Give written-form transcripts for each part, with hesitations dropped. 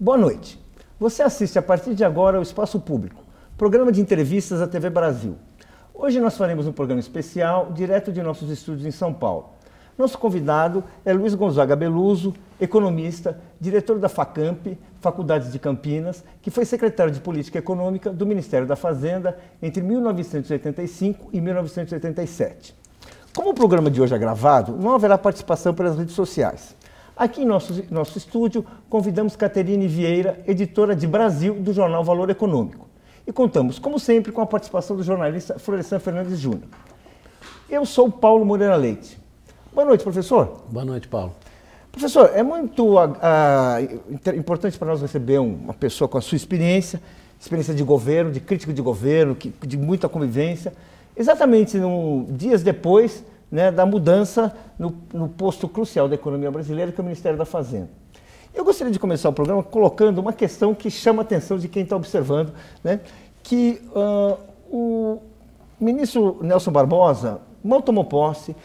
Boa noite. Você assiste a partir de agora ao Espaço Público, programa de entrevistas da TV Brasil. Hoje nós faremos um programa especial direto de nossos estúdios em São Paulo. Nosso convidado é Luiz Gonzaga Beluso, economista, diretor da FACAMP, Faculdades de Campinas, que foi secretário de Política Econômica do Ministério da Fazenda entre 1985 e 1987. Como o programa de hoje é gravado, não haverá participação pelas redes sociais. Aqui em nosso estúdio, convidamos Caterine Vieira, editora de Brasil do jornal Valor Econômico. E contamos, como sempre, com a participação do jornalista Florestan Fernandes Júnior. Eu sou Paulo Moreira Leite. Boa noite, professor. Boa noite, Paulo. Professor, é muito importante para nós receber uma pessoa com a sua experiência de governo, de crítico de governo, de muita convivência, exatamente dias depois, né, da mudança no posto crucial da economia brasileira, que é o Ministério da Fazenda. Eu gostaria de começar o programa colocando uma questão que chama a atenção de quem está observando, né, que o ministro Nelson Barbosa mal tomou posse,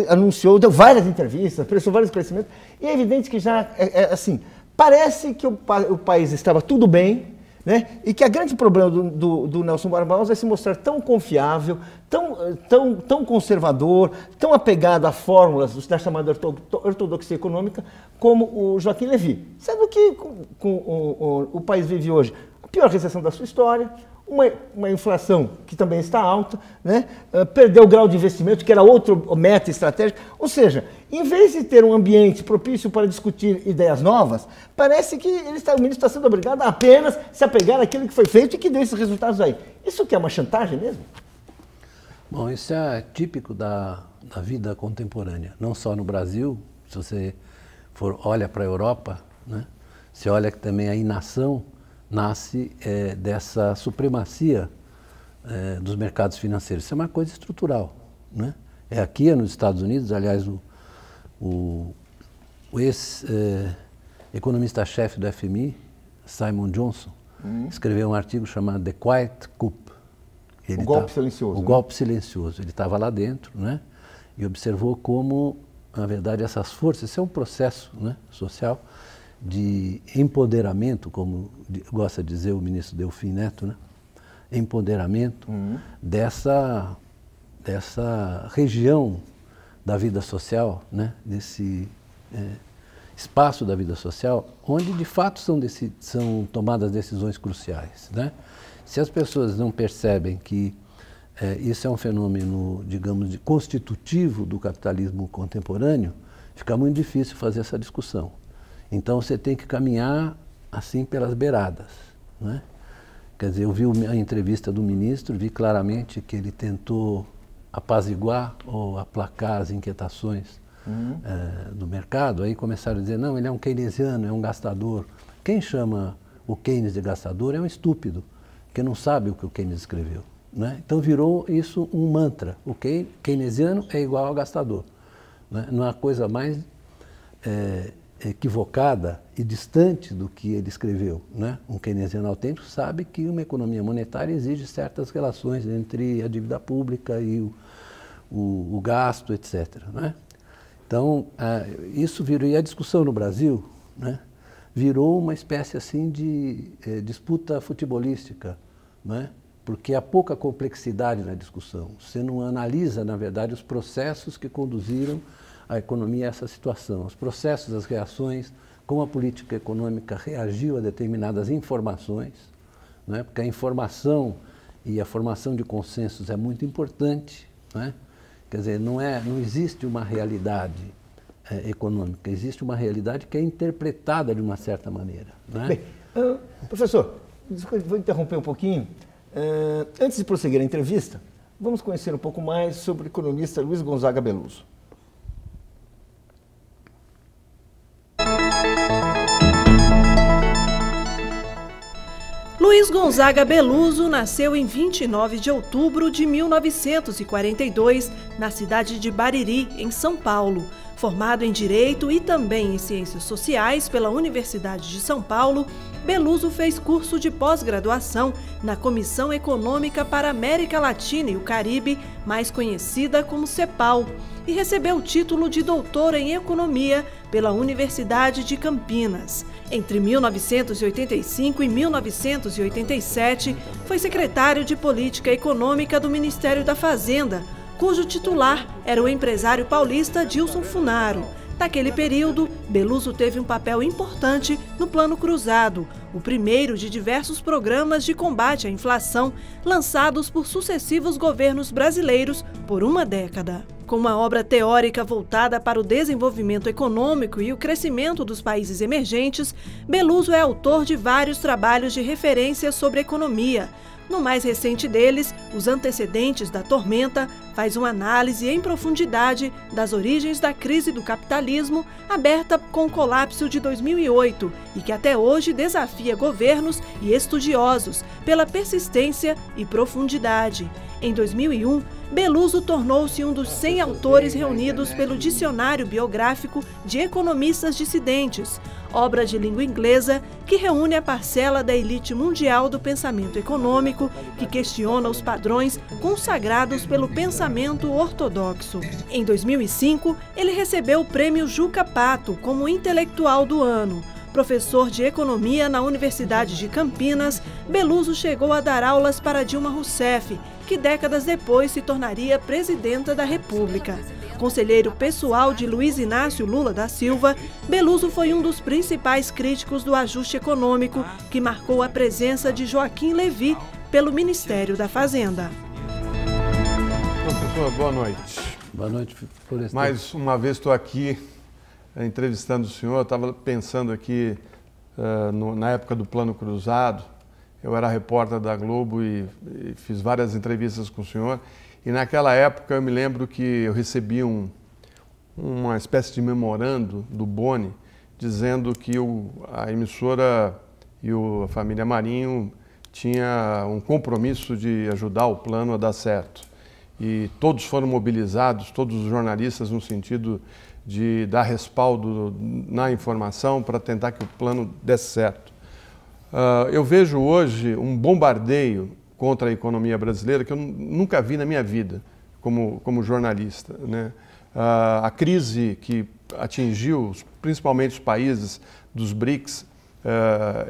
anunciou, deu várias entrevistas, prestou vários esclarecimentos, e é evidente que já, assim, parece que o país estava tudo bem, né? E que o grande problema do Nelson Barbosa é se mostrar tão confiável, tão conservador, tão apegado a fórmulas da chamada ortodoxia econômica, como o Joaquim Levy. Sendo que o país vive hoje a pior recessão da sua história, uma inflação que também está alta, né? Perdeu o grau de investimento, que era outro meta estratégico. Ou seja, em vez de ter um ambiente propício para discutir ideias novas, parece que o ministro está sendo obrigado a apenas se apegar àquilo que foi feito e que deu esses resultados aí. Isso que é uma chantagem mesmo? Bom, isso é típico da vida contemporânea, não só no Brasil. Se você olha para a Europa, né? Você olha que também a inação nasce dessa supremacia dos mercados financeiros. Isso é uma coisa estrutural, né? Aqui nos Estados Unidos, aliás, o ex-economista-chefe do FMI, Simon Johnson, escreveu um artigo chamado The Quiet Coup. O golpe silencioso. O golpe silencioso. Ele estava lá dentro, né? E observou como, na verdade, essas forças, isso é um processo, né, social, de empoderamento, como gosta de dizer o ministro Delfim Neto, né? Empoderamento dessa região da vida social, né? Desse espaço da vida social, onde de fato são tomadas decisões cruciais, né? Se as pessoas não percebem que isso é um fenômeno, digamos, constitutivo do capitalismo contemporâneo, fica muito difícil fazer essa discussão. Então você tem que caminhar assim pelas beiradas, né? Quer dizer, eu vi a entrevista do ministro, vi claramente que ele tentou apaziguar ou aplacar as inquietações do mercado. Aí começaram a dizer, não, ele é um keynesiano, é um gastador. Quem chama o Keynes de gastador é um estúpido, que não sabe o que o Keynes escreveu, né? Então virou isso um mantra. O keynesiano é igual ao gastador, né? Não há coisa mais equivocada e distante do que ele escreveu, né? Um keynesiano autêntico sabe que uma economia monetária exige certas relações entre a dívida pública e o gasto, etc., né? Então, isso virou, e a discussão no Brasil, né, virou uma espécie assim de disputa futebolística, né? Porque há pouca complexidade na discussão. Você não analisa, na verdade, os processos que conduziram a economia a essa situação, os processos, as reações, como a política econômica reagiu a determinadas informações, né? Porque a informação e a formação de consensos é muito importante, né? Quer dizer, não existe uma realidade econômica, existe uma realidade que é interpretada de uma certa maneira, né? Bem, professor, vou interromper um pouquinho. Antes de prosseguir a entrevista, vamos conhecer um pouco mais sobre o economista Luiz Gonzaga Beluso. Luiz Gonzaga Beluso nasceu em 29 de outubro de 1942, na cidade de Bariri, em São Paulo. Formado em Direito e também em Ciências Sociais pela Universidade de São Paulo, Beluso fez curso de pós-graduação na Comissão Econômica para a América Latina e o Caribe, mais conhecida como CEPAL, e recebeu o título de doutor em Economia pela Universidade de Campinas. Entre 1985 e 1987, foi secretário de Política Econômica do Ministério da Fazenda, cujo titular era o empresário paulista Dilson Funaro. Naquele período, Beluso teve um papel importante no Plano Cruzado, o primeiro de diversos programas de combate à inflação lançados por sucessivos governos brasileiros por uma década. Com uma obra teórica voltada para o desenvolvimento econômico e o crescimento dos países emergentes, Beluso é autor de vários trabalhos de referência sobre economia. No mais recente deles, Os Antecedentes da Tormenta, faz uma análise em profundidade das origens da crise do capitalismo, aberta com o colapso de 2008 e que até hoje desafia governos e estudiosos pela persistência e profundidade. Em 2001, Beluso tornou-se um dos 100 autores reunidos pelo Dicionário Biográfico de Economistas Dissidentes, obra de língua inglesa que reúne a parcela da elite mundial do pensamento econômico que questiona os padrões consagrados pelo pensamento ortodoxo. Em 2005, ele recebeu o prêmio Juca Pato como intelectual do ano. Professor de economia na Universidade de Campinas, Beluso chegou a dar aulas para Dilma Rousseff, que décadas depois se tornaria presidenta da República. Conselheiro pessoal de Luiz Inácio Lula da Silva, Beluso foi um dos principais críticos do ajuste econômico, que marcou a presença de Joaquim Levy pelo Ministério da Fazenda. Professor, boa noite. Boa noite, Florestan. Mais uma vez estou aqui entrevistando o senhor. Eu estava pensando aqui na época do Plano Cruzado. Eu era repórter da Globo e fiz várias entrevistas com o senhor. E naquela época eu me lembro que eu recebi uma espécie de memorando do Boni dizendo que a emissora e a família Marinho tinha um compromisso de ajudar o plano a dar certo. E todos foram mobilizados, todos os jornalistas, no sentido de dar respaldo na informação para tentar que o plano desse certo. Eu vejo hoje um bombardeio contra a economia brasileira que eu nunca vi na minha vida como jornalista, né? A crise que atingiu principalmente os países dos BRICS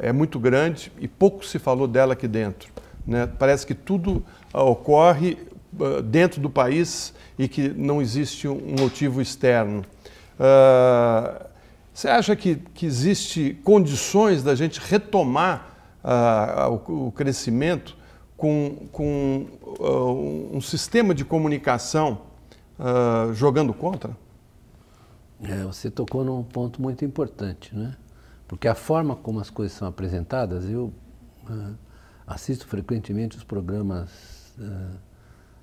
é muito grande e pouco se falou dela aqui dentro, né? Parece que tudo ocorre dentro do país e que não existe um motivo externo. Você acha que existe condições da gente retomar o crescimento com um sistema de comunicação jogando contra? Você tocou num ponto muito importante, né? Porque a forma como as coisas são apresentadas, eu assisto frequentemente os programas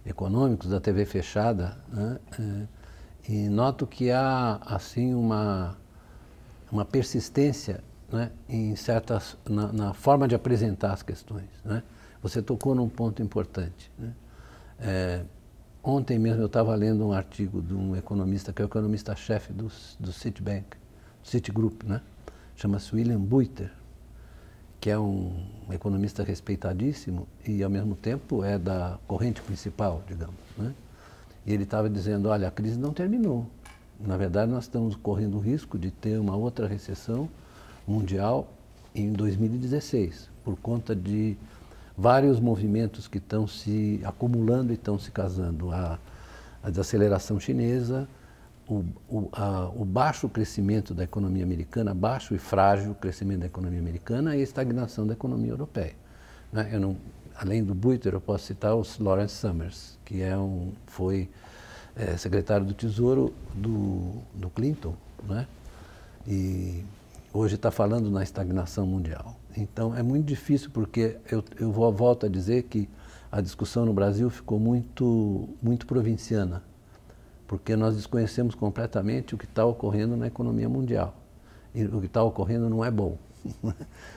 econômicos da TV fechada, né? E noto que há assim uma persistência, né, na forma de apresentar as questões, né? Você tocou num ponto importante, né? Ontem mesmo eu estava lendo um artigo de um economista, que é o economista-chefe do Citigroup, né? Chama-se William Buiter, que é um economista respeitadíssimo e, ao mesmo tempo, é da corrente principal, digamos, né? E ele estava dizendo, olha, a crise não terminou. Na verdade, nós estamos correndo o risco de ter uma outra recessão mundial em 2016, por conta de vários movimentos que estão se acumulando e estão se casando. A desaceleração chinesa, o baixo crescimento da economia americana, baixo e frágil crescimento da economia americana e a estagnação da economia europeia, né? Além do Buiter, eu posso citar o Lawrence Summers, que foi secretário do Tesouro do Clinton, né? E hoje está falando na estagnação mundial. Então é muito difícil, porque eu volto a dizer que a discussão no Brasil ficou muito provinciana, porque nós desconhecemos completamente o que está ocorrendo na economia mundial. E o que está ocorrendo não é bom.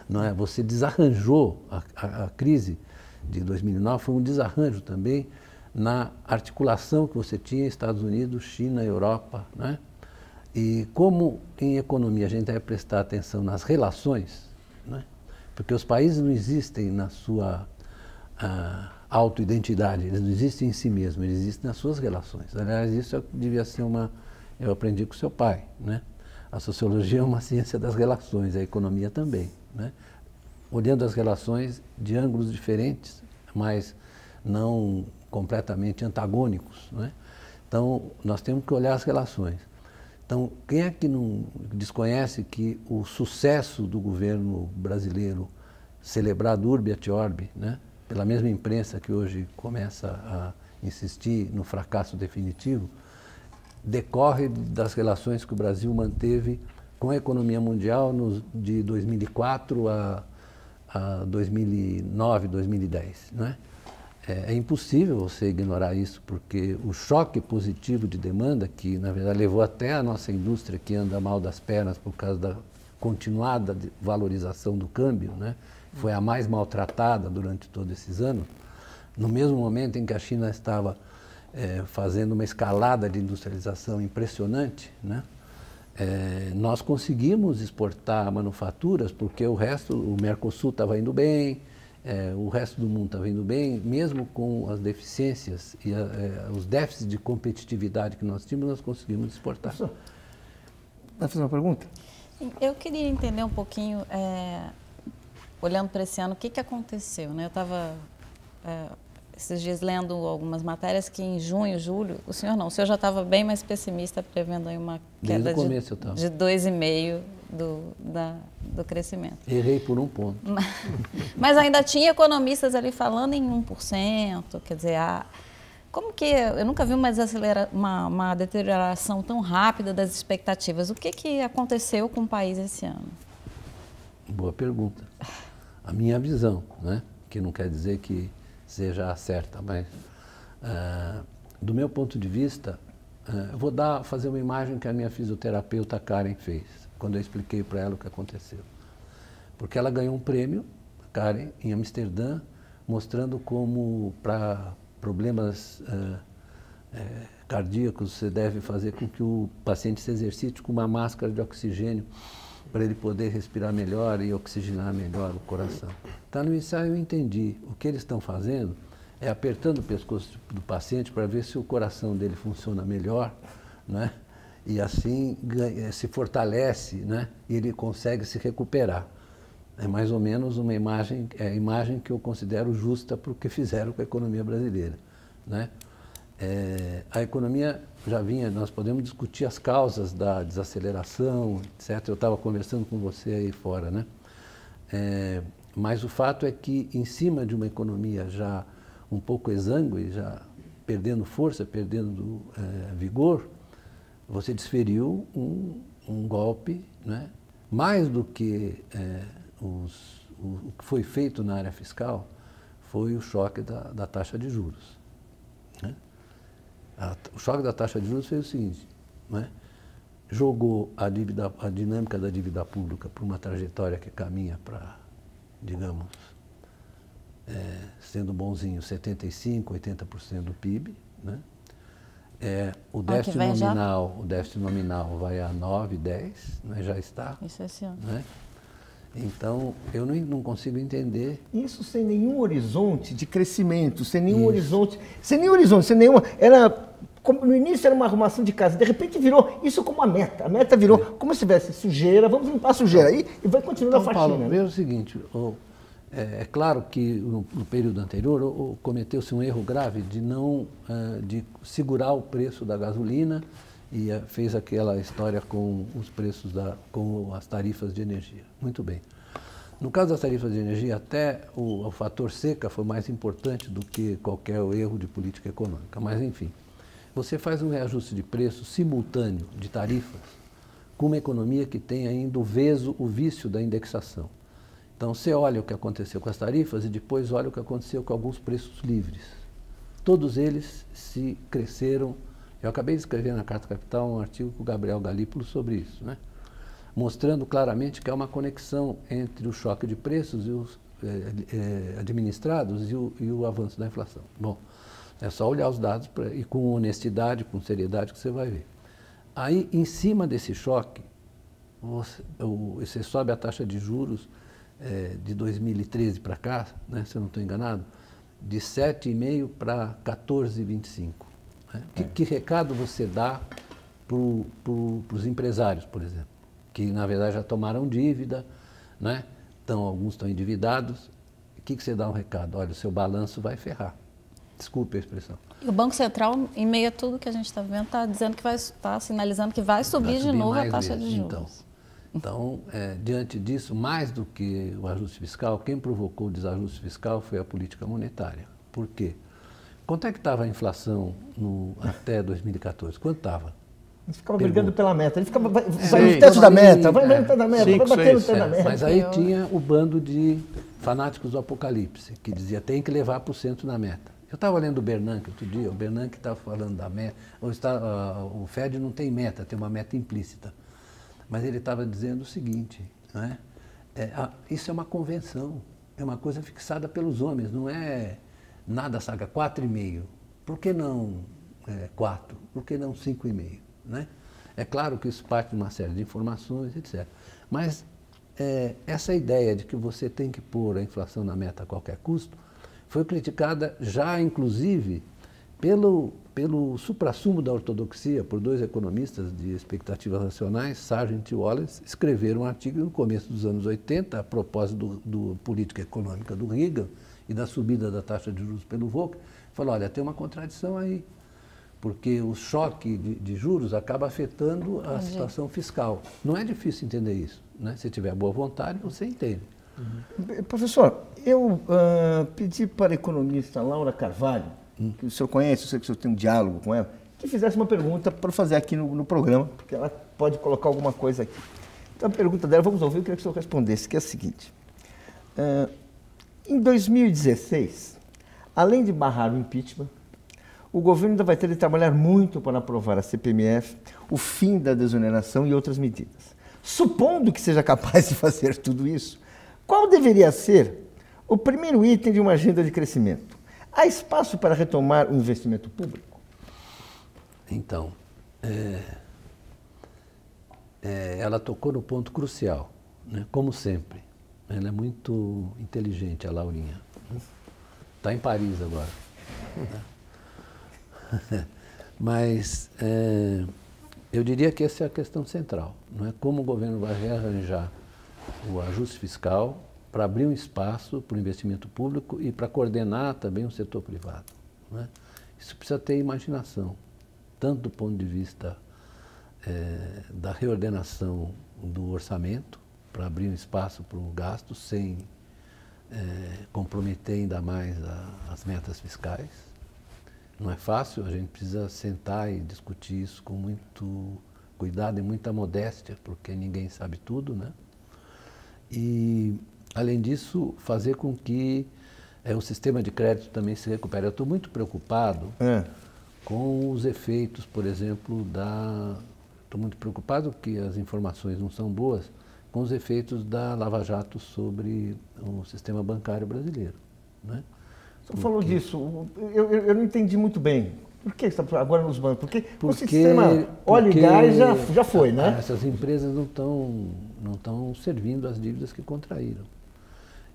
Não é? Você desarranjou a crise de 2009, foi um desarranjo também na articulação que você tinha Estados Unidos, China, Europa, né? E como em economia a gente deve prestar atenção nas relações, né? Porque os países não existem na sua autoidentidade, eles não existem em si mesmos, eles existem nas suas relações. Aliás, isso devia ser eu aprendi com seu pai, né? A sociologia é uma ciência das relações, a economia também, né? Olhando as relações de ângulos diferentes, mas não completamente antagônicos, né? Então, nós temos que olhar as relações. Então, quem é que não desconhece que o sucesso do governo brasileiro, celebrado urbi et orbi, né, pela mesma imprensa que hoje começa a insistir no fracasso definitivo, decorre das relações que o Brasil manteve com a economia mundial de 2004 a 2009, 2010, né? É impossível você ignorar isso, porque o choque positivo de demanda, que na verdade levou até a nossa indústria que anda mal das pernas por causa da continuada valorização do câmbio, né? Foi a mais maltratada durante todos esses anos, no mesmo momento em que a China estava fazendo uma escalada de industrialização impressionante, né? Nós conseguimos exportar manufaturas porque o resto, o Mercosul estava indo bem, o resto do mundo estava indo bem, mesmo com as deficiências e os déficits de competitividade que nós tínhamos, nós conseguimos exportar. Vai fazer uma pergunta? Eu queria entender um pouquinho, olhando para esse ano, o que aconteceu, né? Eu estava esses dias lendo algumas matérias que em junho, julho, o senhor já estava bem mais pessimista, prevendo aí uma queda de 2,5% do crescimento. Errei por 1 ponto. Mas ainda tinha economistas ali falando em 1%, quer dizer, como que eu nunca vi uma deterioração tão rápida das expectativas. O que aconteceu com o país esse ano? Boa pergunta. A minha visão, né, que não quer dizer que seja a certa, mas do meu ponto de vista, eu vou fazer uma imagem que a minha fisioterapeuta Karen fez, quando eu expliquei para ela o que aconteceu. Porque ela ganhou um prêmio, Karen, em Amsterdã, mostrando como para problemas cardíacos você deve fazer com que o paciente se exercite com uma máscara de oxigênio para ele poder respirar melhor e oxigenar melhor o coração. Então, no ensaio eu entendi. O que eles estão fazendo é apertando o pescoço do paciente para ver se o coração dele funciona melhor, né? E assim se fortalece, né? E ele consegue se recuperar. É mais ou menos uma imagem, a imagem que eu considero justa para o que fizeram com a economia brasileira, né? A economia já vinha, nós podemos discutir as causas da desaceleração, etc. Eu estava conversando com você aí fora, né? Mas o fato é que, em cima de uma economia já um pouco exângue, já perdendo força, perdendo vigor, você desferiu um golpe, né? Mais do que o que foi feito na área fiscal, foi o choque da taxa de juros, né? O choque da taxa de juros fez o seguinte, né? Jogou a dinâmica da dívida pública para uma trajetória que caminha para, digamos, sendo bonzinho, 75%, 80% do PIB, né? O déficit nominal vai a 9, 10, né? Já está. Isso é esse ano. Né? Então, eu não consigo entender. Isso sem nenhum horizonte de crescimento, sem nenhum horizonte, sem nenhuma. No início era uma arrumação de casa, de repente virou isso como uma meta. A meta virou como se tivesse sujeira, vamos limpar a sujeira aí e vai continuar a faxina. Paulo, veja o seguinte, é claro que no período anterior cometeu-se um erro grave de segurar o preço da gasolina e fez aquela história com os preços, com as tarifas de energia. Muito bem. No caso das tarifas de energia, até o fator seca foi mais importante do que qualquer erro de política econômica. Mas, enfim, você faz um reajuste de preço simultâneo de tarifas com uma economia que tem ainda o vício da indexação. Então, você olha o que aconteceu com as tarifas e depois olha o que aconteceu com alguns preços livres. Todos eles se cresceram. Eu acabei de escrever na Carta Capital um artigo com o Gabriel Galípolo sobre isso, né? Mostrando claramente que há uma conexão entre o choque de preços e os administrados e o avanço da inflação. Bom, é só olhar os dados e com honestidade, com seriedade que você vai ver. Aí, em cima desse choque, você sobe a taxa de juros de 2013 para cá, né, se eu não estou enganado, de 7,5% para 14,25%. Né? Que recado você dá para os empresários, por exemplo? que na verdade já tomaram dívida, né? Então, alguns estão endividados. O que você dá um recado? Olha, o seu balanço vai ferrar. Desculpe a expressão. E o Banco Central, em meio a tudo que a gente está vendo, está dizendo que está sinalizando que vai subir de novo a taxa de juros. Então, diante disso, mais do que o ajuste fiscal, quem provocou o desajuste fiscal foi a política monetária. Por quê? Quanto é que estava a inflação até 2014? Quanto estava? A gente ficava brigando pela meta, a gente ficava vai no teto da meta, vai no teto da meta, vai bater no teto da meta. Mas aí tinha o bando de fanáticos do apocalipse, que dizia tem que levar para o centro da meta. Eu estava lendo o Bernanke outro dia, o Bernanke estava falando da meta, o Fed não tem meta, tem uma meta implícita. Mas ele estava dizendo o seguinte, né? Isso é uma convenção, é uma coisa fixada pelos homens, não é nada, saca, 4,5. Por que não 4? Por que não 5,5? Né? É claro que isso parte de uma série de informações, etc. Mas essa ideia de que você tem que pôr a inflação na meta a qualquer custo foi criticada já, inclusive, pelo suprassumo da ortodoxia, por dois economistas de expectativas racionais, Sargent e Wallace, escreveram um artigo no começo dos anos 80, a propósito do política econômica do Reagan e da subida da taxa de juros pelo Volcker, falou, olha, tem uma contradição aí, porque o choque de juros acaba afetando a situação fiscal. Não é difícil entender isso, né? Se tiver boa vontade, você entende. Professor, eu pedi para a economista Laura Carvalho, que o senhor conhece, eu sei que o senhor tem um diálogo com ela, que fizesse uma pergunta para fazer aqui no programa, porque ela pode colocar alguma coisa aqui. Então a pergunta dela, vamos ouvir, eu queria que o senhor respondesse, que é a seguinte. Em 2016, além de barrar o impeachment, o governo ainda vai ter de trabalhar muito para aprovar a CPMF, o fim da desoneração e outras medidas. Supondo que seja capaz de fazer tudo isso, qual deveria ser o primeiro item de uma agenda de crescimento? Há espaço para retomar o investimento público? Então, ela tocou no ponto crucial, né? Como sempre. Ela é muito inteligente, a Laurinha. Está em Paris agora. Mas eu diria que essa é a questão central, não é? Como o governo vai rearranjar o ajuste fiscal para abrir um espaço para o investimento público e para coordenar também o setor privado, não é? Isso precisa ter imaginação, tanto do ponto de vista da reordenação do orçamento, para abrir um espaço para o gasto sem comprometer ainda mais as metas fiscais. Não é fácil, a gente precisa sentar e discutir isso com muito cuidado e muita modéstia, porque ninguém sabe tudo, né? E, além disso, fazer com que o sistema de crédito também se recupere. Eu estou muito preocupado com os efeitos, por exemplo, estou muito preocupado que as informações não são boas, com os efeitos da Lava Jato sobre o sistema bancário brasileiro, né? O senhor falou disso, eu não entendi muito bem. Por que está agora nos bancos? Porque o sistema óleo e gás já foi, né? Essas empresas não estão servindo as dívidas que contraíram.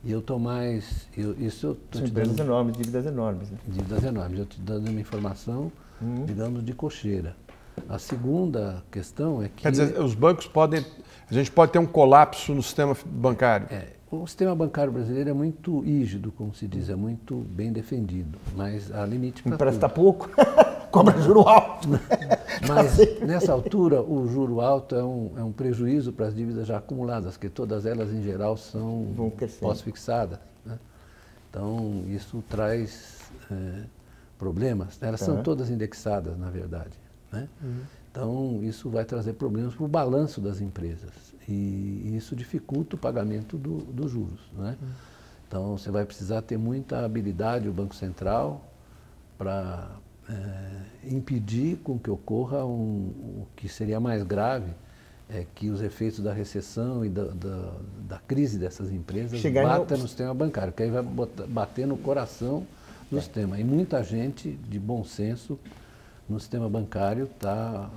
E eu estou mais... São empresas enormes, dívidas enormes. Né? Dívidas enormes. Eu estou dando uma informação, digamos, de cocheira. A segunda questão é que... Quer dizer, os bancos podem... A gente pode ter um colapso no sistema bancário. O sistema bancário brasileiro é muito rígido, como se diz, é muito bem defendido, mas há limite para empresta pouco, cobra juro alto. Mas nessa altura o juro alto é um prejuízo para as dívidas já acumuladas, que todas elas em geral são pós-fixadas, né? Então isso traz problemas. Elas são todas indexadas, na verdade, né? Então isso vai trazer problemas para o balanço das empresas. E isso dificulta o pagamento dos juros, né? Então, você vai precisar ter muita habilidade, o Banco Central, para impedir com que ocorra o que seria mais grave, que os efeitos da recessão e da crise dessas empresas batam no sistema bancário, que aí vai bater no coração do sistema. E muita gente de bom senso no sistema bancário está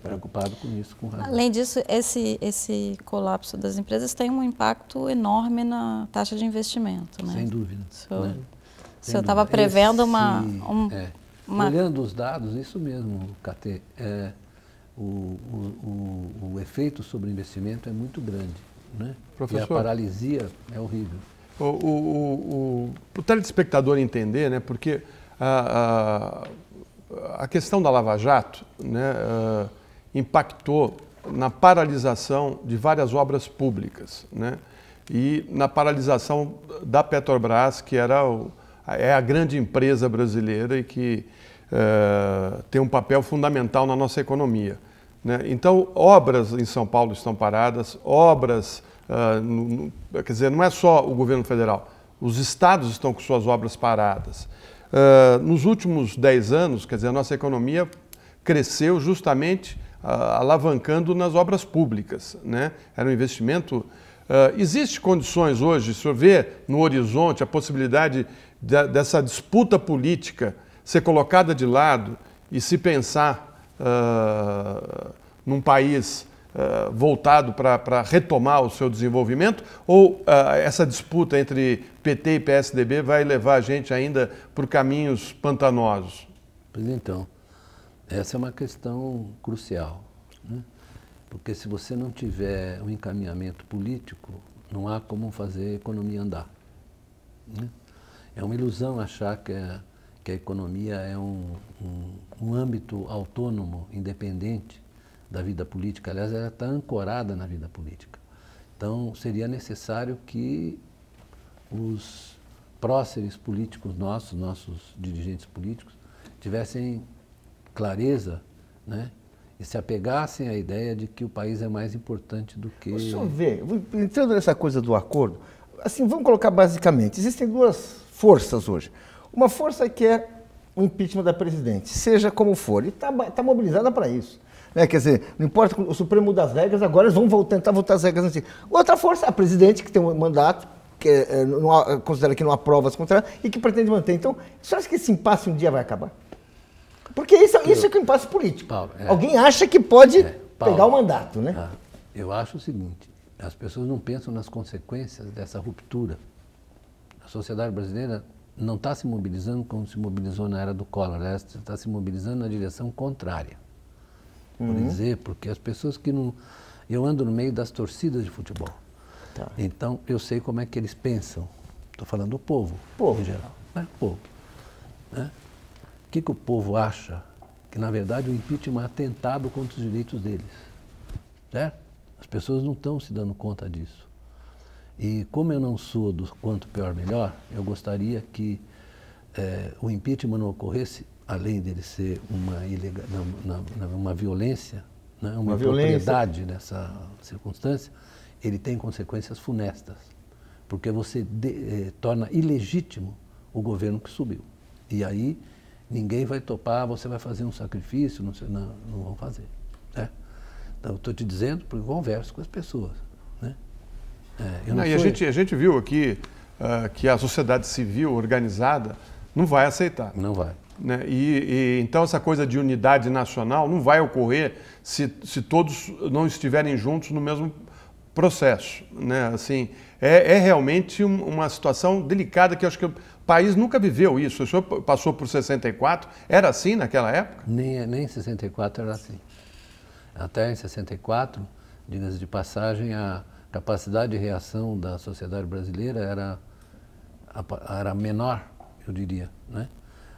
preocupado com isso, com razão. Além disso, esse colapso das empresas tem um impacto enorme na taxa de investimento, né? Sem dúvida. O senhor estava prevendo uma... Olhando os dados, isso mesmo, Catê, o efeito sobre o investimento é muito grande, né? Professor, e a paralisia é horrível. O telespectador entender, né, porque a questão da Lava Jato, né, impactou na paralisação de várias obras públicas, né, e na paralisação da Petrobras, que é a grande empresa brasileira e que tem um papel fundamental na nossa economia, né? Então, obras em São Paulo estão paradas, obras, quer dizer, não é só o governo federal, os estados estão com suas obras paradas. Nos últimos 10 anos, quer dizer, a nossa economia cresceu justamente alavancando nas obras públicas, né? Era um investimento. Existe condições hoje, o senhor vê no horizonte a possibilidade dessa disputa política ser colocada de lado e se pensar num país voltado para retomar o seu desenvolvimento, ou essa disputa entre PT e PSDB vai levar a gente ainda por caminhos pantanosos? Pois então, essa é uma questão crucial, né? Porque se você não tiver um encaminhamento político, não há como fazer a economia andar, né? É uma ilusão achar que a economia é um âmbito autônomo, independente da vida política. Aliás, ela está ancorada na vida política. Então, seria necessário que os próceres políticos nossos dirigentes políticos, tivessem clareza, né, e se apegassem à ideia de que o país é mais importante do que... O senhor vê, entrando nessa coisa do acordo, assim, vamos colocar basicamente, existem duas forças hoje. Uma força que é o impeachment da presidente, seja como for, e está mobilizada para isso, né? Quer dizer, não importa o Supremo muda as regras, agora eles vão tentar voltar às regras antigas. Outra força, a presidente, que tem um mandato, que considera que não aprova as contrárias e que pretende manter. Então, o senhor acha que esse impasse um dia vai acabar? Porque isso é que é um impasse político. Paulo, alguém acha que pode pegar o mandato, né? Eu acho o seguinte, as pessoas não pensam nas consequências dessa ruptura. A sociedade brasileira não está se mobilizando como se mobilizou na era do Collor, está se mobilizando na direção contrária. Por dizer, porque as pessoas que não... Eu ando no meio das torcidas de futebol. Tá. Então, eu sei como é que eles pensam. Estou falando do povo em geral. Né? Povo. Né? O que o povo acha? Que, na verdade, o impeachment é um atentado contra os direitos deles. Certo? As pessoas não estão se dando conta disso. E como eu não sou do quanto pior melhor, eu gostaria que o impeachment não ocorresse, além dele ser uma violência, né, uma impropriedade nessa circunstância, ele tem consequências funestas, porque você torna ilegítimo o governo que subiu. E aí ninguém vai topar, você vai fazer um sacrifício, não vão fazer. Né? Então, eu estou te dizendo porque eu converso com as pessoas. Né? A gente viu aqui que a sociedade civil organizada não vai aceitar. Não vai. Né? Então essa coisa de unidade nacional não vai ocorrer se todos não estiverem juntos no mesmo processo. Né? Assim, é realmente uma situação delicada que eu acho que o país nunca viveu isso. O senhor passou por 64, era assim naquela época? Nem em 64 era assim. Até em 64, diga-se de passagem, a capacidade de reação da sociedade brasileira era menor, eu diria, né?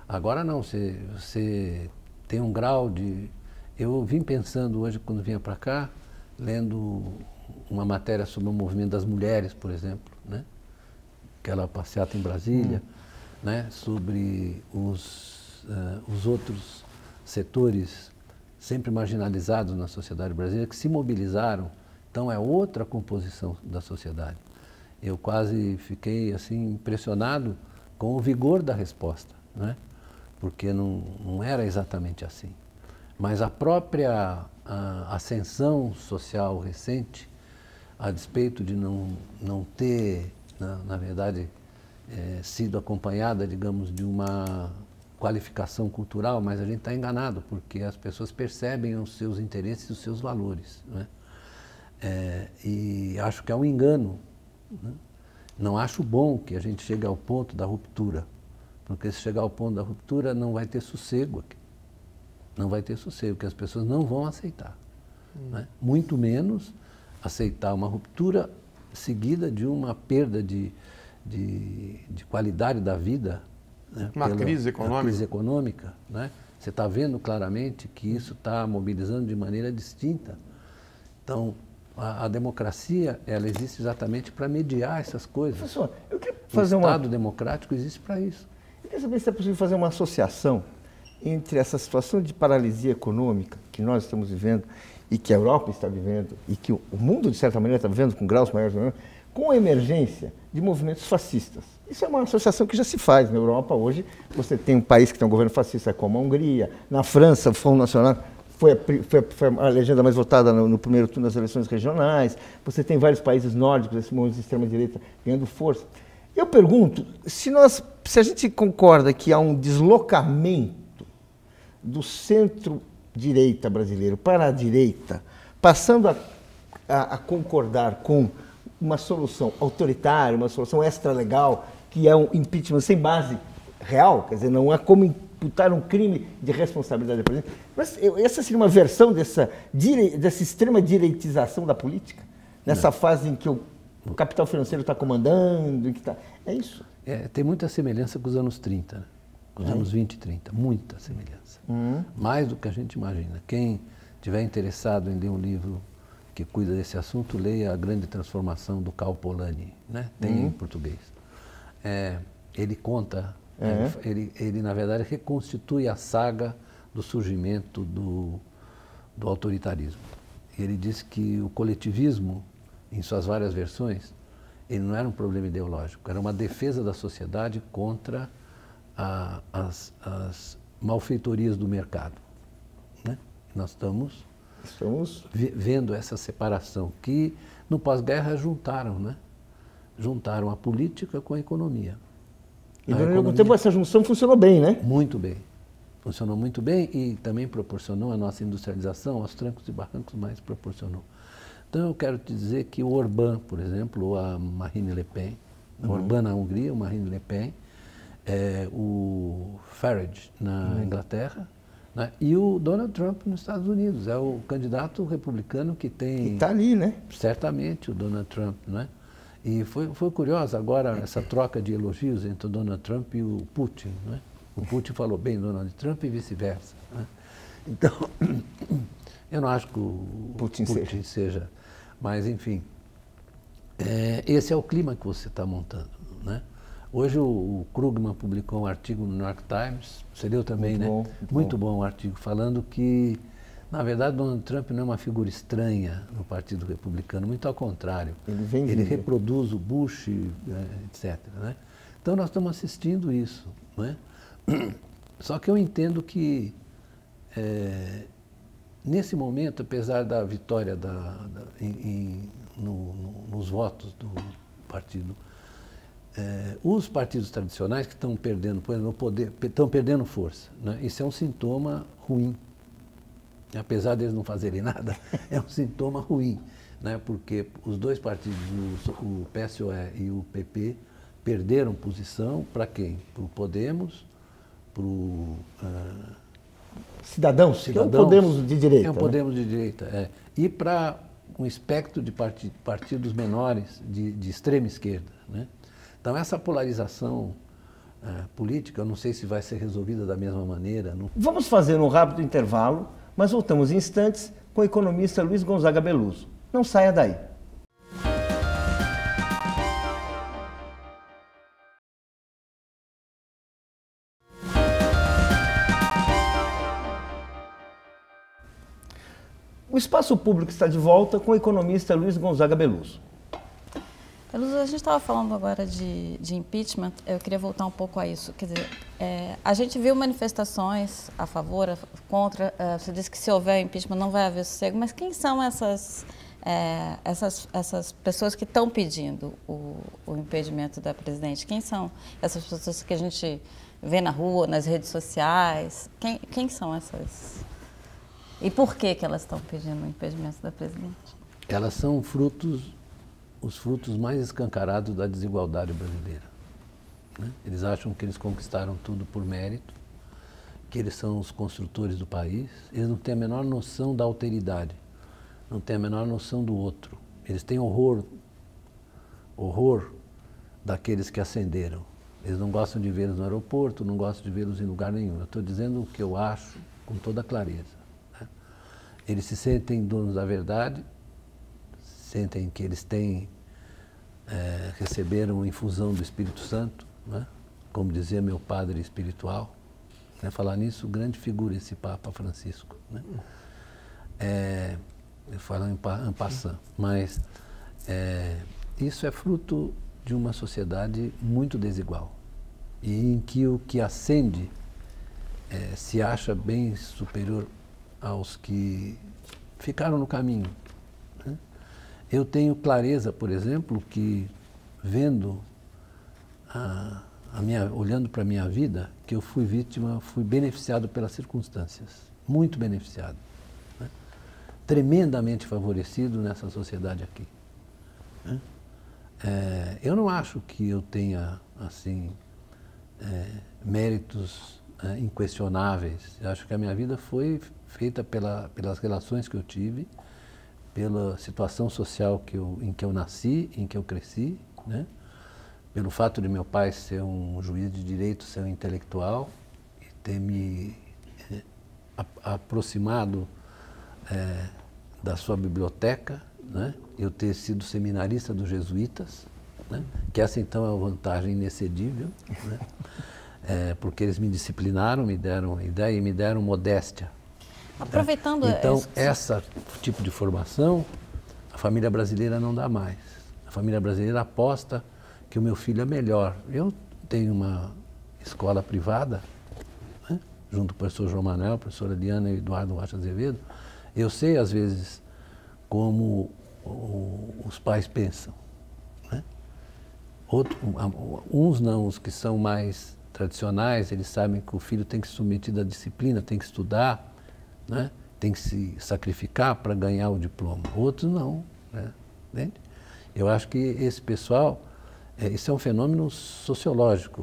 Agora não, você tem um grau de... Eu vim pensando hoje, quando vinha para cá, lendo uma matéria sobre o movimento das mulheres, por exemplo, né? Aquela passeata em Brasília, né? Sobre os outros setores sempre marginalizados na sociedade brasileira, que se mobilizaram. Então é outra composição da sociedade. Eu quase fiquei assim impressionado com o vigor da resposta, né? Porque não era exatamente assim. Mas a própria ascensão social recente, a despeito de não ter, na verdade, sido acompanhada, digamos, de uma qualificação cultural, mas a gente está enganado, porque as pessoas percebem os seus interesses e os seus valores, né? E acho que é um engano, né? Não acho bom que a gente chegue ao ponto da ruptura, porque se chegar ao ponto da ruptura não vai ter sossego aqui. não vai ter sossego, porque as pessoas não vão aceitar. Né? Muito menos aceitar uma ruptura seguida de uma perda de qualidade da vida. Né? Uma crise econômica. Uma crise econômica, né? Você está vendo claramente que isso está mobilizando de maneira distinta. Então, a democracia, ela existe exatamente para mediar essas coisas. Professor, eu queria fazer o Estado democrático existe para isso. Eu queria saber se é possível fazer uma associação entre essa situação de paralisia econômica que nós estamos vivendo e que a Europa está vivendo e que o mundo, de certa maneira, está vivendo com graus maiores, com a emergência de movimentos fascistas. Isso é uma associação que já se faz na Europa hoje. Você tem um país que tem um governo fascista como a Hungria, na França, o Front National foi a legenda mais votada no primeiro turno das eleições regionais. Você tem vários países nórdicos, esse movimento de extrema-direita ganhando força. Eu pergunto, se a gente concorda que há um deslocamento do centro-direita brasileiro para a direita, passando a concordar com uma solução autoritária, uma solução extralegal, que é um impeachment sem base real, quer dizer, não é como imputar um crime de responsabilidade do presidente. Mas essa seria uma versão dessa extrema direitização da política, nessa fase em que o capital financeiro está comandando, é isso? Tem muita semelhança com os anos 30, né? Com os anos 20 e 30, muita semelhança. Mais do que a gente imagina. Quem estiver interessado em ler um livro que cuida desse assunto, leia A Grande Transformação, do Cal Polanyi, né? Tem em português. Ele conta, ele na verdade reconstitui a saga do surgimento do autoritarismo. Ele diz que o coletivismo, em suas várias versões, ele não era um problema ideológico, era uma defesa da sociedade contra as malfeitorias do mercado. Né? Nós estamos vendo essa separação que no pós-guerra juntaram, né? Juntaram a política com a economia. E durante algum tempo essa junção funcionou bem, né? Muito bem. Funcionou muito bem e também proporcionou a nossa industrialização, aos trancos e barrancos, mais proporcionou. Então eu quero te dizer que o Orbán, por exemplo, ou a Marine Le Pen, o Orbán na Hungria, o Marine Le Pen, o Farage na Inglaterra, né? E o Donald Trump nos Estados Unidos. É o candidato republicano que tem... Está ali, né? Certamente, o Donald Trump, né? E foi curioso agora essa troca de elogios entre o Donald Trump e o Putin, né? O Putin falou bem do Donald Trump e vice-versa, né? Então, eu não acho que o Putin seja, mas enfim, esse é o clima que você está montando, né? Hoje o Krugman publicou um artigo no New York Times, você leu também, né? Muito bom o artigo, falando que, na verdade, Donald Trump não é uma figura estranha no Partido Republicano, muito ao contrário. Ele reproduz o Bush, etc. Né? Então nós estamos assistindo isso, né? Só que eu entendo que, nesse momento, apesar da vitória nos votos do partido, os partidos tradicionais que estão perdendo, por exemplo, o poder, estão perdendo força, né? Isso é um sintoma ruim. Apesar deles não fazerem nada, é um sintoma ruim, né? Porque os dois partidos, o PSOE e o PP, perderam posição para quem? Para o Podemos, para o... Cidadãos, que é um Podemos de direita. É um Podemos de direita, e para um espectro de partidos menores de extrema esquerda, né? Então, essa polarização política, eu não sei se vai ser resolvida da mesma maneira. Não... Vamos fazer um rápido intervalo, mas voltamos em instantes com o economista Luiz Gonzaga Beluso. Não saia daí. O Espaço Público está de volta com o economista Luiz Gonzaga Beluso. Beluso, a gente estava falando agora de impeachment, eu queria voltar um pouco a isso. Quer dizer, a gente viu manifestações a favor, contra, você disse que se houver impeachment não vai haver sossego, mas quem são essas pessoas que estão pedindo o impedimento da presidente? Quem são essas pessoas que a gente vê na rua, nas redes sociais? Quem são essas? E por que elas estão pedindo o impedimento da presidente? Elas são os frutos mais escancarados da desigualdade brasileira, né? Eles acham que eles conquistaram tudo por mérito que eles são os construtores do país, eles não têm a menor noção da alteridade, não têm a menor noção do outro. Eles têm horror daqueles que ascenderam. Eles não gostam de vê-los no aeroporto, não gostam de vê-los em lugar nenhum. Eu estou dizendo o que eu acho com toda clareza. Né? Eles se sentem donos da verdade, sentem que eles receberam infusão do Espírito Santo, né? Como dizia meu padre espiritual. Né? Falar nisso, grande figura esse Papa Francisco. Né? Eu falo em passant, mas isso é fruto de uma sociedade muito desigual e em que o que ascende se acha bem superior aos que ficaram no caminho. Né? Eu tenho clareza, por exemplo, que vendo olhando para a minha vida, que eu fui vítima, fui beneficiado pelas circunstâncias, muito beneficiado, né? Tremendamente favorecido nessa sociedade aqui. Né? Eu não acho que eu tenha, assim, méritos inquestionáveis. Eu acho que a minha vida foi feita pelas relações que eu tive, pela situação social em que eu nasci, em que eu cresci, né? Pelo fato de meu pai ser um juiz de direito, ser um intelectual, e ter me aproximado da sua biblioteca, né? Eu ter sido seminarista dos jesuítas, né? Que essa então é uma vantagem inexcedível, né? Porque eles me disciplinaram, me deram ideia e me deram modéstia. Aproveitando então, esse tipo de formação, a família brasileira não dá mais. A família brasileira aposta que o meu filho é melhor. Eu tenho uma escola privada, né? Junto com o professor João Manuel, a professora Diana e Eduardo Rocha Azevedo. Eu sei, às vezes, como os pais pensam. Né? Uns não, os que são mais tradicionais, eles sabem que o filho tem que ser submetido à disciplina, tem que estudar, né? Tem que se sacrificar para ganhar o diploma. Outros não. Né? Entende? Eu acho que esse pessoal, isso é um fenômeno sociológico.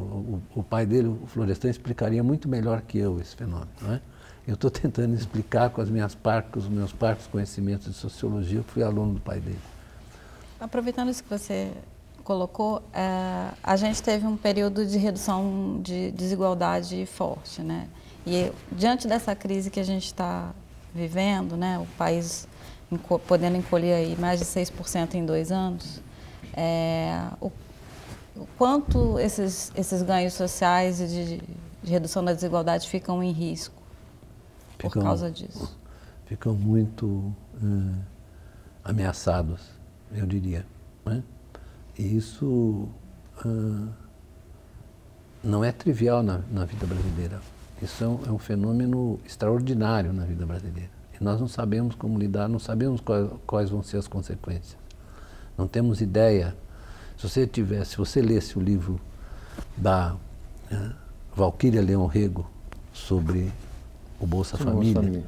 O pai dele, o Florestan, explicaria muito melhor que eu esse fenômeno. Não é? Eu estou tentando explicar com os meus parcos conhecimentos de sociologia, eu fui aluno do pai dele. Aproveitando isso que você colocou, a gente teve um período de redução de desigualdade forte, né? E diante dessa crise que a gente está vivendo, né, o país podendo encolher aí mais de 6% em 2 anos, o quanto esses ganhos sociais e de redução da desigualdade ficam em risco por causa disso? Ficam muito ameaçados, eu diria. Né? E isso não é trivial na vida brasileira. Isso é um fenômeno extraordinário na vida brasileira. E nós não sabemos como lidar, não sabemos quais vão ser as consequências. Não temos ideia. Se você lesse o livro da Valquíria Leão Rego sobre o Bolsa Família,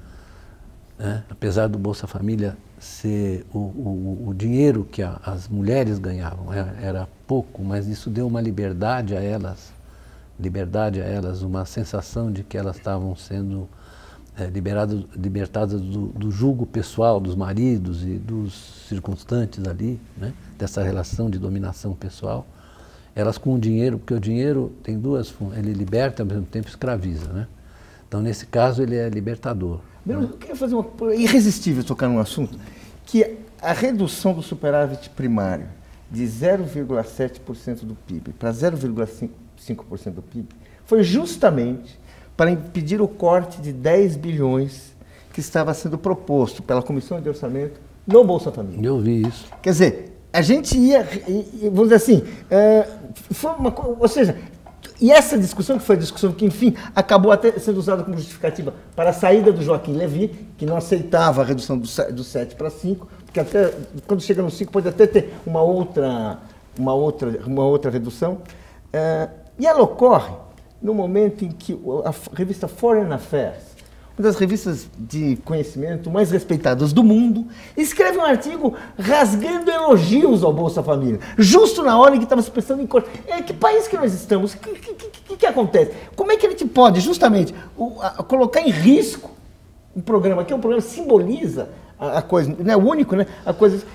apesar do Bolsa Família ser o dinheiro que as mulheres ganhavam era pouco, mas isso deu uma liberdade a elas, uma sensação de que elas estavam sendo libertadas do jugo pessoal dos maridos e dos circunstantes ali, né? Dessa relação de dominação pessoal. Elas com o dinheiro, porque o dinheiro tem duas funções, ele liberta e ao mesmo tempo escraviza, né? Então, nesse caso, ele é libertador. Eu queria fazer irresistível tocar num assunto, que a redução do superávit primário de 0,7% do PIB para 0,5% do PIB foi justamente para impedir o corte de 10 bilhões que estava sendo proposto pela Comissão de Orçamento no Bolsa Família. Eu vi isso. Quer dizer, a gente ia, vamos dizer assim, ou seja, e essa discussão, que foi a discussão que, enfim, acabou até sendo usada como justificativa para a saída do Joaquim Levy, que não aceitava a redução do 7 para 5, porque até quando chega no 5 pode até ter uma outra redução. E ela ocorre no momento em que a revista Foreign Affairs, uma das revistas de conhecimento mais respeitadas do mundo, escreve um artigo rasgando elogios ao Bolsa Família, justo na hora em que estava se pensando em corte. Que país que nós estamos? que acontece? Como é que a gente pode, justamente, colocar em risco um programa que é um programa que simboliza a coisa, né, único, né, a coisa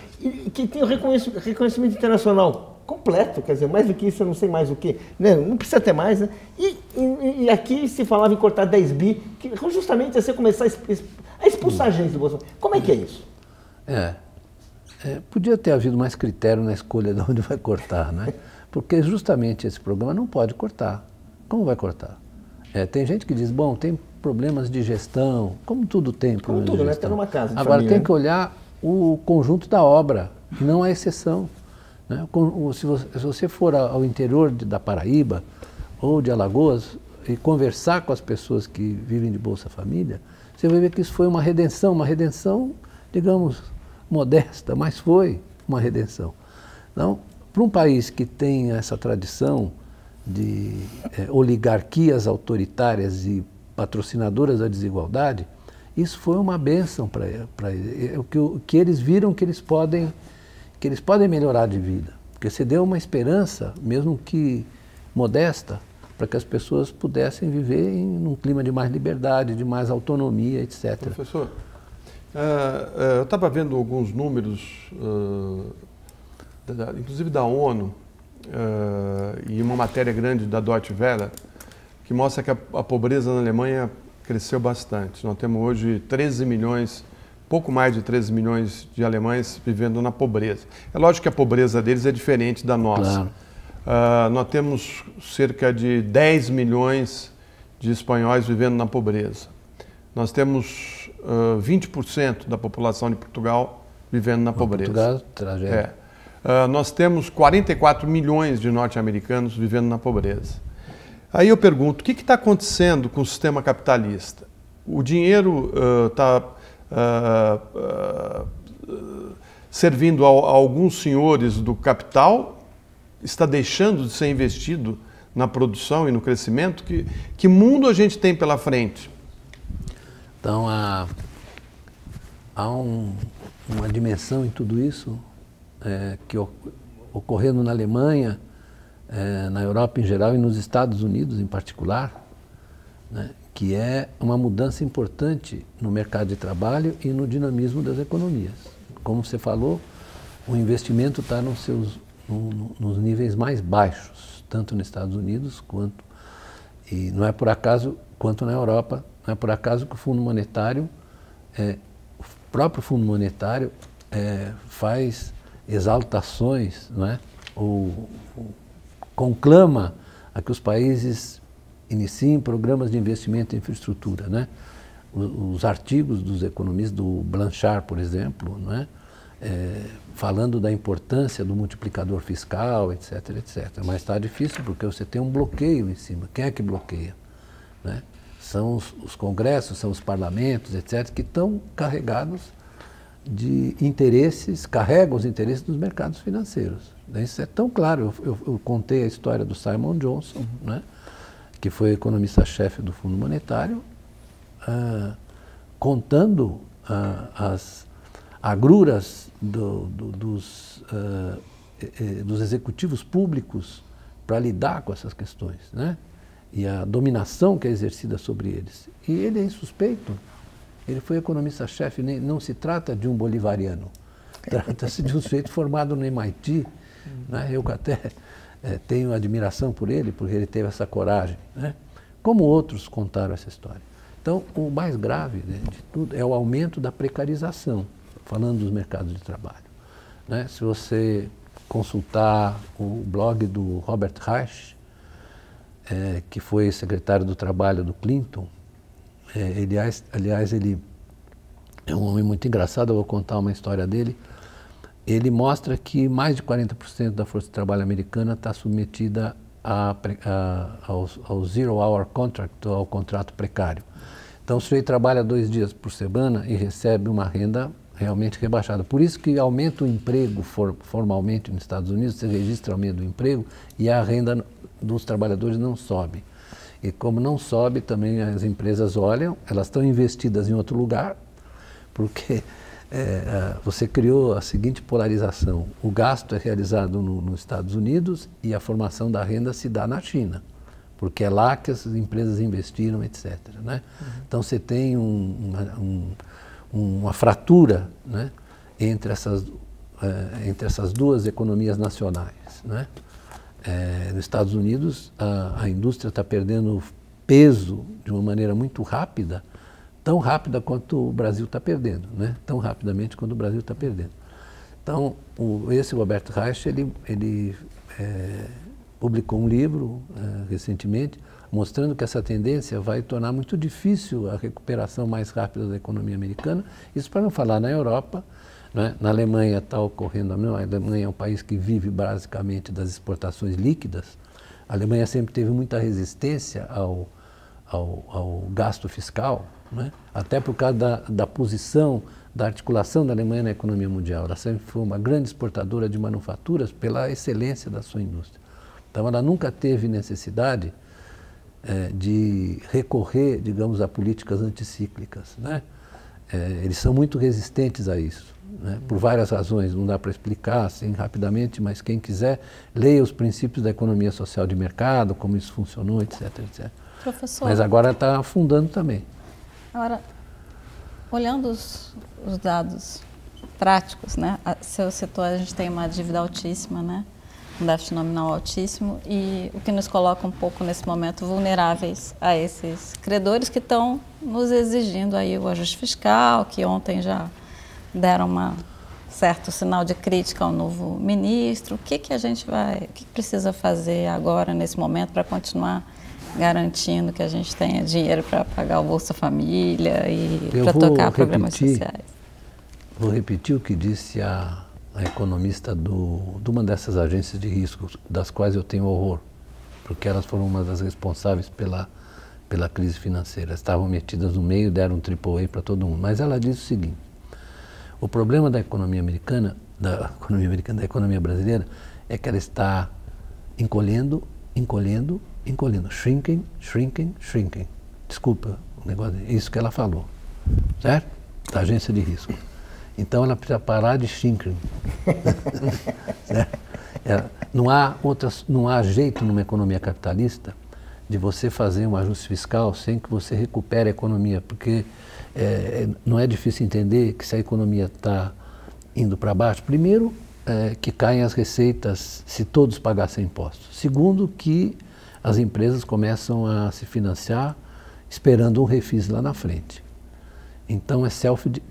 que tem o reconhecimento internacional completo, quer dizer, mais do que isso eu não sei mais o que, né, não precisa ter mais, né, e aqui se falava em cortar 10 bi, que justamente é você começar a expulsar a gente do Bolsonaro. Como é que é isso? Podia ter havido mais critério na escolha de onde vai cortar, né? Porque justamente esse programa não pode cortar. Como vai cortar? Tem gente que diz, bom, tem problemas de gestão, como tudo tem problemas de gestão. Né? Tá numa casa de Agora família, tem que olhar o conjunto da obra, e não a exceção. Né? Se você for ao interior da Paraíba ou de Alagoas e conversar com as pessoas que vivem de Bolsa Família, você vai ver que isso foi uma redenção, digamos, modesta, mas foi uma redenção. Então, para um país que tem essa tradição de oligarquias autoritárias e patrocinadoras da desigualdade, isso foi uma bênção para eles. O que eles viram que eles podem melhorar de vida. Porque você deu uma esperança, mesmo que modesta, para que as pessoas pudessem viver num clima de mais liberdade, de mais autonomia, etc. Professor, eu estava vendo alguns números, inclusive da ONU, e uma matéria grande da Deutsche Welle, que mostra que a pobreza na Alemanha cresceu bastante. Nós temos hoje 13 milhões, pouco mais de 13 milhões de alemães vivendo na pobreza. É lógico que a pobreza deles é diferente da nossa. Claro. Nós temos cerca de 10 milhões de espanhóis vivendo na pobreza. Nós temos 20% da população de Portugal vivendo na pobreza. Portugal, tragédia. Nós temos 44 milhões de norte-americanos vivendo na pobreza. Aí eu pergunto, o que está acontecendo com o sistema capitalista? O dinheiro está servindo a alguns senhores do capital, está deixando de ser investido na produção e no crescimento? Que mundo a gente tem pela frente? Então, há uma dimensão em tudo isso que ocorrendo na Alemanha, na Europa em geral e nos Estados Unidos em particular, né, que é uma mudança importante no mercado de trabalho e no dinamismo das economias. Como você falou, o investimento está nos níveis mais baixos, tanto nos Estados Unidos e não é por acaso, quanto na Europa. Não é por acaso que o Fundo Monetário, o próprio Fundo Monetário faz exaltações, não é? ou conclama a que os países iniciem programas de investimento em infraestrutura, né? Os artigos dos economistas, do Blanchard, por exemplo, não é? Falando da importância do multiplicador fiscal, etc, etc. Mas está difícil porque você tem um bloqueio em cima. Quem é que bloqueia? Né? São os congressos, são os parlamentos, etc., que estão carregados de interesses, carregam os interesses dos mercados financeiros. Isso é tão claro. Eu contei a história do Simon Johnson, né, que foi economista-chefe do Fundo Monetário, contando as agruras dos executivos públicos para lidar com essas questões, né? E a dominação que é exercida sobre eles. E ele é insuspeito. Ele foi economista-chefe, não se trata de um bolivariano. Trata-se de um sujeito formado no MIT. Né? Eu até tenho admiração por ele, porque ele teve essa coragem. Né? Como outros contaram essa história. Então, o mais grave, né, de tudo é o aumento da precarização, falando dos mercados de trabalho. Né? Se você consultar o blog do Robert Reich, que foi secretário do Trabalho do Clinton, aliás, ele é um homem muito engraçado, eu vou contar uma história dele. Ele mostra que mais de 40% da força de trabalho americana está submetida ao Zero Hour Contract, ao contrato precário. Então, o sujeito trabalha 2 dias por semana e recebe uma renda realmente rebaixada. Por isso que aumenta o emprego formalmente nos Estados Unidos, você registra aumento do emprego e a renda dos trabalhadores não sobe. E como não sobe, também as empresas olham, elas estão investidas em outro lugar, porque você criou a seguinte polarização. O gasto é realizado nos Estados Unidos e a formação da renda se dá na China. porque é lá que as empresas investiram, etc. Né? Então você tem uma fratura, né, entre essas duas economias nacionais. Né? Nos Estados Unidos, a indústria está perdendo peso de uma maneira muito rápida, tão rápida quanto o Brasil está perdendo, né? Tão rapidamente quanto o Brasil está perdendo. Então, esse Robert Reich, ele publicou um livro recentemente, mostrando que essa tendência vai tornar muito difícil a recuperação mais rápida da economia americana, isso para não falar na Europa. Né? Na Alemanha está ocorrendo, a Alemanha é um país que vive basicamente das exportações líquidas. A Alemanha sempre teve muita resistência ao gasto fiscal, né? Até por causa da posição, da articulação da Alemanha na economia mundial. Ela sempre foi uma grande exportadora de manufaturas pela excelência da sua indústria. Então ela nunca teve necessidade de recorrer, digamos, a políticas anticíclicas. Né? Eles são muito resistentes a isso. Né? Por várias razões, não dá para explicar assim rapidamente, mas quem quiser, leia os princípios da economia social de mercado, como isso funcionou, etc, etc. Professor, mas agora está afundando também. Agora, olhando os dados práticos, né? Você citou, a gente tem uma dívida altíssima, né? Um déficit nominal altíssimo, e o que nos coloca um pouco nesse momento vulneráveis a esses credores que estão nos exigindo aí o ajuste fiscal, que ontem já deram um certo sinal de crítica ao novo ministro. O que precisa fazer agora, nesse momento, para continuar garantindo que a gente tenha dinheiro para pagar o Bolsa Família e para tocar programas sociais? Vou repetir o que disse a economista de uma dessas agências de risco, das quais eu tenho horror, porque elas foram uma das responsáveis pela crise financeira. Estavam metidas no meio, deram um AAA para todo mundo. Mas ela disse o seguinte: o problema da economia americana, da economia brasileira, é que ela está encolhendo, shrinking. Desculpa o negócio, é isso que ela falou, certo? Da agência de risco. Então ela precisa parar de shrinking. Não há jeito numa economia capitalista de você fazer um ajuste fiscal sem que você recupere a economia, porque não é difícil entender que se a economia está indo para baixo, primeiro, que caem as receitas se todos pagassem impostos. Segundo, que as empresas começam a se financiar esperando um refis lá na frente. Então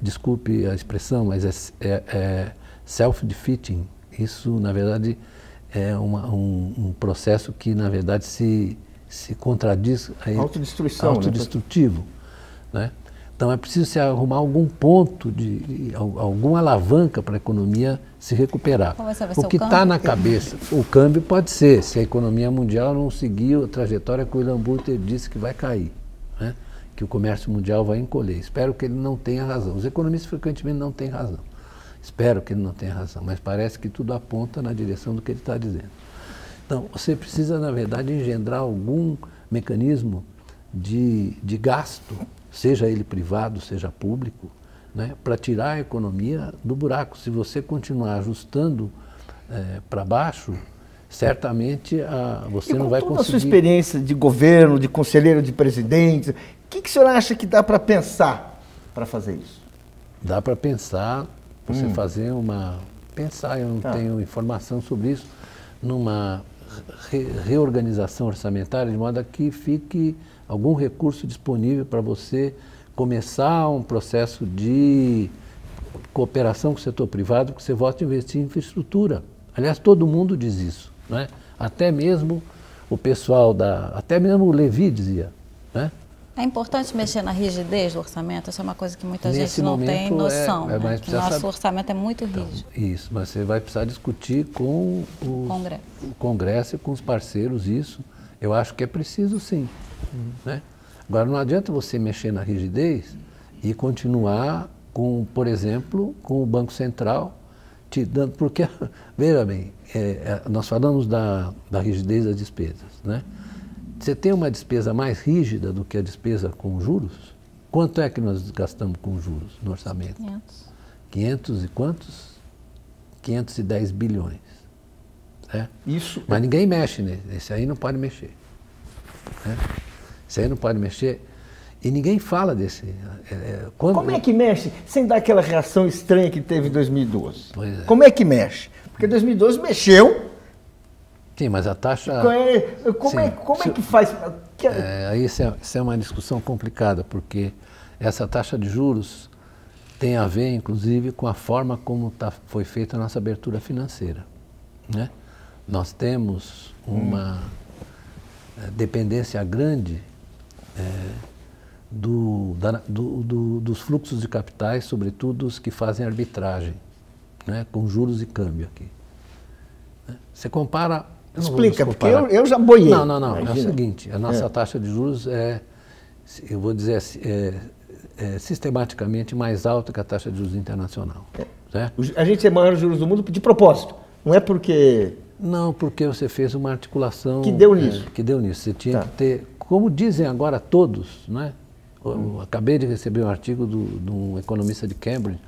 desculpe a expressão, mas é self-defeating. Isso, na verdade, é um processo que, na verdade, se contradiz. Autodestruição. Autodestrutivo. Né? Então é preciso se arrumar algum ponto, alguma alavanca para a economia se recuperar. O que está na cabeça, o câmbio pode ser, se a economia mundial não seguir a trajetória que o William Buter disse que vai cair, né? Que o comércio mundial vai encolher. Espero que ele não tenha razão. Os economistas frequentemente não têm razão. Espero que ele não tenha razão, mas parece que tudo aponta na direção do que ele está dizendo. Então, você precisa, na verdade, engendrar algum mecanismo de gasto, seja ele privado, seja público, né, para tirar a economia do buraco. Se você continuar ajustando para baixo, certamente você não vai conseguir. Com a sua experiência de governo, de conselheiro de presidente, o que o senhor acha que dá para pensar para fazer isso? Dá para pensar, você fazer eu não tenho informação sobre isso, numa reorganização orçamentária, de modo a que fique algum recurso disponível para você começar um processo de cooperação com o setor privado, que você volte a investir em infraestrutura. Aliás, todo mundo diz isso, né? Até mesmo o pessoal até mesmo o Levy dizia, né? É importante mexer na rigidez do orçamento, isso é uma coisa que muita gente não tem noção, né? Que o nosso orçamento é muito rígido. Então, isso, mas você vai precisar discutir com o Congresso e com os parceiros isso. Eu acho que é preciso, sim. Né? Agora, não adianta você mexer na rigidez e continuar com, por exemplo, com o Banco Central te dando, porque, veja bem, nós falamos da rigidez das despesas, né? Você tem uma despesa mais rígida do que a despesa com juros? Quanto é que nós gastamos com juros no orçamento? 500 e quantos? 510 bilhões. Né? Isso. Mas ninguém mexe nesse, esse aí não pode mexer. Né? Isso aí não pode mexer. E ninguém fala desse... Como é que mexe sem dar aquela reação estranha que teve em 2012? Pois é. Como é que mexe? Porque 2012 mexeu. Sim, mas a taxa... Como é que faz? Aí isso é uma discussão complicada, porque essa taxa de juros tem a ver, inclusive, com a forma como foi feita a nossa abertura financeira. Né? Nós temos uma dependência grande dos fluxos de capitais, sobretudo os que fazem arbitragem, né? Com juros e câmbio aqui. Você compara... Explica, porque eu já boiei. Não. Imagina. É o seguinte, a nossa taxa de juros eu vou dizer, sistematicamente mais alta que a taxa de juros internacional. Certo? A gente é maior juros do mundo de propósito, não é porque... Não, porque você fez uma articulação... Que deu nisso. Que deu nisso. Você tinha que ter... Como dizem agora todos, né? Eu acabei de receber um artigo de um economista de Cambridge,